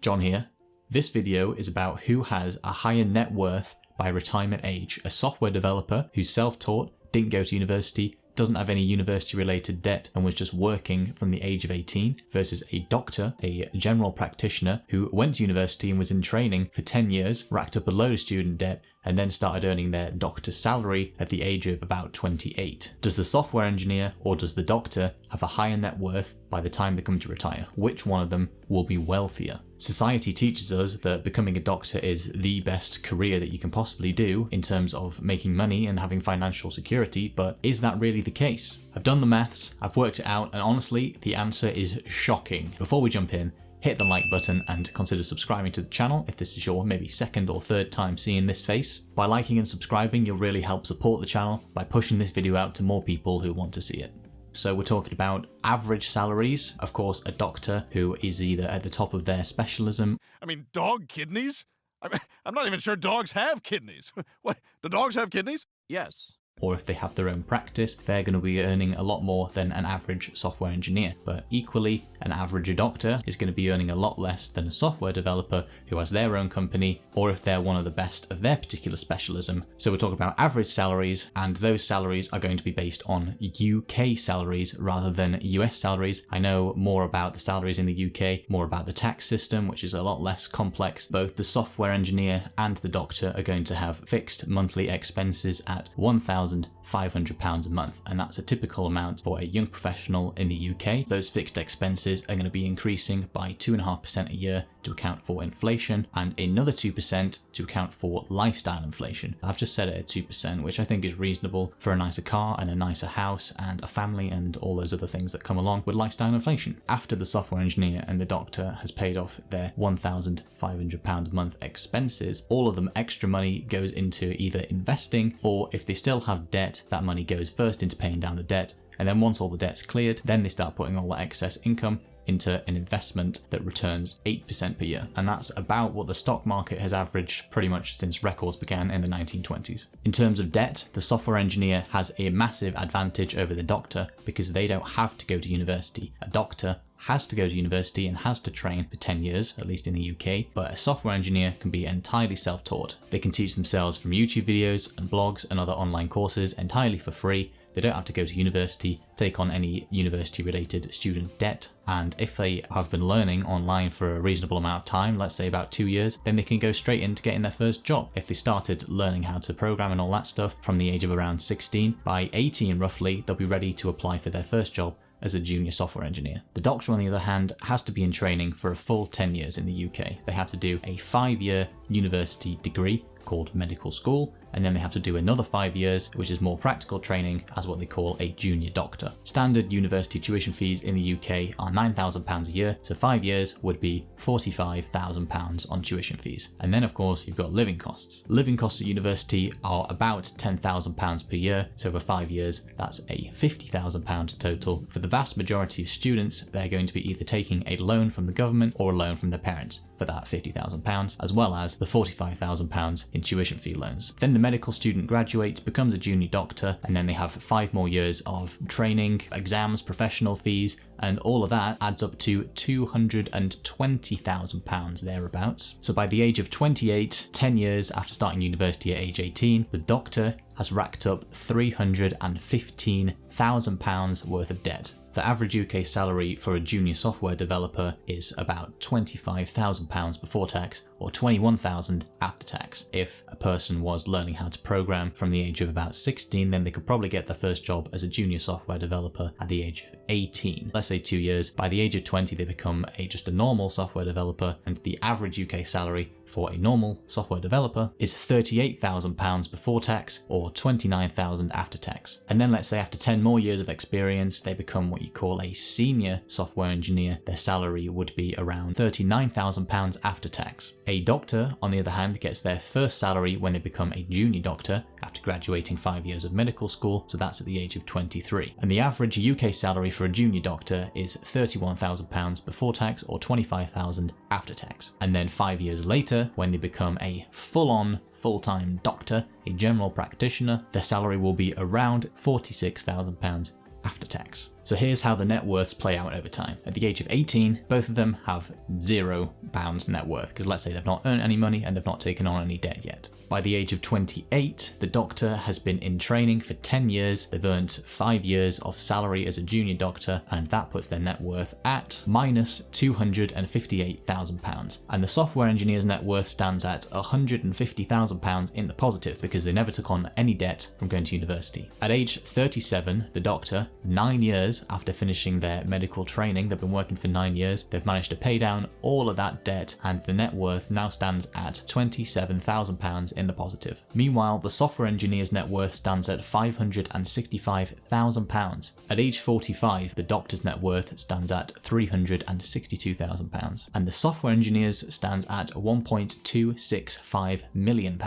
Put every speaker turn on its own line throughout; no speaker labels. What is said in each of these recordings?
John here. This video is about who has a higher net worth by retirement age, a software developer who's self-taught, didn't go to university, doesn't have any university related debt and was just working from the age of 18 versus a doctor, a general practitioner who went to university and was in training for 10 years, racked up a load of student debt and then started earning their doctor's salary at the age of about 28. Does the software engineer or does the doctor have a higher net worth by the time they come to retire? Which one of them will be wealthier? Society teaches us that becoming a doctor is the best career that you can possibly do in terms of making money and having financial security, but is that really the case? I've done the maths, I've worked it out, and honestly, the answer is shocking. Before we jump in, hit the like button and consider subscribing to the channel if this is your maybe second or third time seeing this face. By liking and subscribing, you'll really help support the channel by pushing this video out to more people who want to see it. So we're talking about average salaries. Of course, a doctor who is either at the top of their specialism.
I mean, dog kidneys? I'm not even sure dogs have kidneys. What? Do dogs have kidneys? Yes.
Or if they have their own practice, they're going to be earning a lot more than an average software engineer. But equally, an average doctor is going to be earning a lot less than a software developer who has their own company, or if they're one of the best of their particular specialism. So we're talking about average salaries, and those salaries are going to be based on UK salaries rather than US salaries. I know more about the salaries in the UK, more about the tax system, which is a lot less complex. Both the software engineer and the doctor are going to have fixed monthly expenses at £1,500 a month, and that's a typical amount for a young professional in the UK. Those fixed expenses are going to be increasing by 2.5% a year to account for inflation, and another 2% to account for lifestyle inflation. I've just set it at 2%, which I think is reasonable for a nicer car and a nicer house and a family and all those other things that come along with lifestyle inflation. After the software engineer and the doctor has paid off their £1,500 a month expenses, all of them extra money goes into either investing, or if they still have debt, that money goes first into paying down the debt, and then once all the debt's cleared, then they start putting all that excess income into an investment that returns 8% per year. And that's about what the stock market has averaged pretty much since records began in the 1920s. In terms of debt, the software engineer has a massive advantage over the doctor because they don't have to go to university. A doctor has to go to university and has to train for 10 years, at least in the UK, but a software engineer can be entirely self-taught. They can teach themselves from YouTube videos and blogs and other online courses entirely for free. They don't have to go to university, take on any university related student debt, and if they have been learning online for a reasonable amount of time, let's say about 2 years, then they can go straight into getting their first job. If they started learning how to program and all that stuff from the age of around 16, by 18 roughly, they'll be ready to apply for their first job as a junior software engineer. The doctor, on the other hand, has to be in training for a full 10 years in the UK. They have to do a 5-year university degree called medical school, and then they have to do another 5 years, which is more practical training as what they call a junior doctor. Standard university tuition fees in the UK are £9,000 a year, so 5 years would be £45,000 on tuition fees. And then of course you've got living costs. Living costs at university are about £10,000 per year, so for 5 years that's a £50,000 total. For the vast majority of students, they're going to be either taking a loan from the government or a loan from their parents for that £50,000, as well as the £45,000 in tuition fee loans. Then the medical student graduates, becomes a junior doctor, and then they have 5 more years of training, exams, professional fees, and all of that adds up to £220,000 thereabouts. So by the age of 28, 10 years after starting university at age 18, the doctor has racked up £315,000 worth of debt. The average UK salary for a junior software developer is about £25,000 before tax, or £21,000 after tax. If a person was learning how to program from the age of about 16, then they could probably get their first job as a junior software developer at the age of 18. Let's say 2 years. By the age of 20, they become just a normal software developer, and the average UK salary for a normal software developer is £38,000 before tax, or £29,000 after tax. And then let's say after 10 more years of experience, they become what you call a senior software engineer. Their salary would be around £39,000 after tax. A doctor, on the other hand, gets their first salary when they become a junior doctor after graduating 5 years of medical school, so that's at the age of 23. And the average UK salary for a junior doctor is £31,000 before tax, or £25,000 after tax. And then 5 years later, when they become a full-time doctor, a general practitioner, their salary will be around £46,000 after tax. So here's how the net worths play out over time. At the age of 18, both of them have £0 net worth, because let's say they've not earned any money and they've not taken on any debt yet. By the age of 28, the doctor has been in training for 10 years, they've earned 5 years of salary as a junior doctor, and that puts their net worth at minus £258,000. And the software engineer's net worth stands at £150,000 in the positive, because they never took on any debt from going to university. At age 37, the doctor, 9 years after finishing their medical training, they've been working for 9 years, they've managed to pay down all of that debt, and the net worth now stands at £27,000 in the positive. Meanwhile, the software engineer's net worth stands at £565,000. At age 45, the doctor's net worth stands at £362,000, and the software engineer's stands at £1.265 million.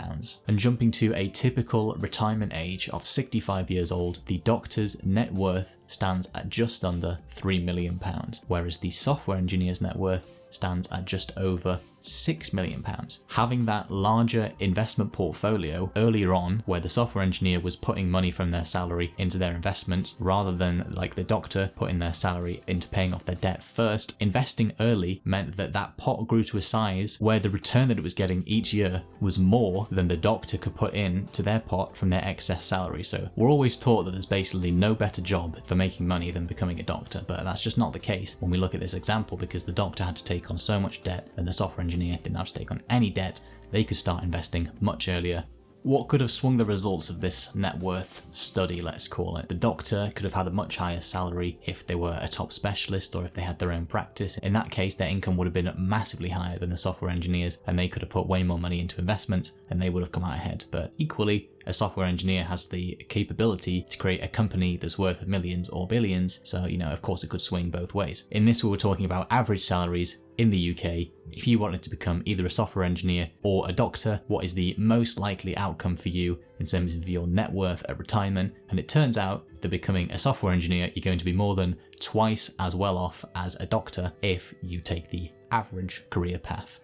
And jumping to a typical retirement age of 65 years old, the doctor's net worth stands at just under £3 million, whereas the software engineer's net worth stands at just over £6 million. Having that larger investment portfolio earlier on, where the software engineer was putting money from their salary into their investments rather than like the doctor putting their salary into paying off their debt first, investing early meant that that pot grew to a size where the return that it was getting each year was more than the doctor could put in to their pot from their excess salary. So we're always taught that there's basically no better job for making money than becoming a doctor, but that's just not the case when we look at this example, because the doctor had to take on so much debt and the software engineer didn't have to take on any debt. They could start investing much earlier. What could have swung the results of this net worth study, let's call it? The doctor could have had a much higher salary if they were a top specialist or if they had their own practice. In that case, their income would have been massively higher than the software engineers, and they could have put way more money into investments and they would have come out ahead. But equally, a software engineer has the capability to create a company that's worth millions or billions, so of course it could swing both ways. In this, we were talking about average salaries in the UK. If you wanted to become either a software engineer or a doctor, what is the most likely outcome for you in terms of your net worth at retirement? And it turns out that becoming a software engineer, you're going to be more than twice as well off as a doctor if you take the average career path.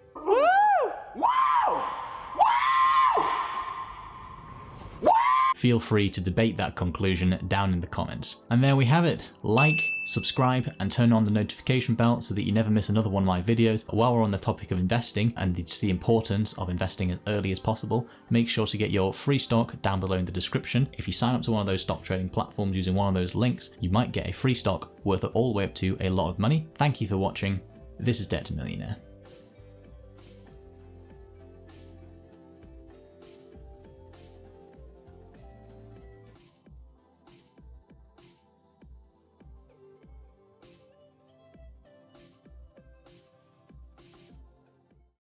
Feel free to debate that conclusion down in the comments. And there we have it. Like, subscribe, and turn on the notification bell so that you never miss another one of my videos. While we're on the topic of investing and just the importance of investing as early as possible, make sure to get your free stock down below in the description. If you sign up to one of those stock trading platforms using one of those links, you might get a free stock worth all the way up to a lot of money. Thank you for watching. This is Debt to Millionaire.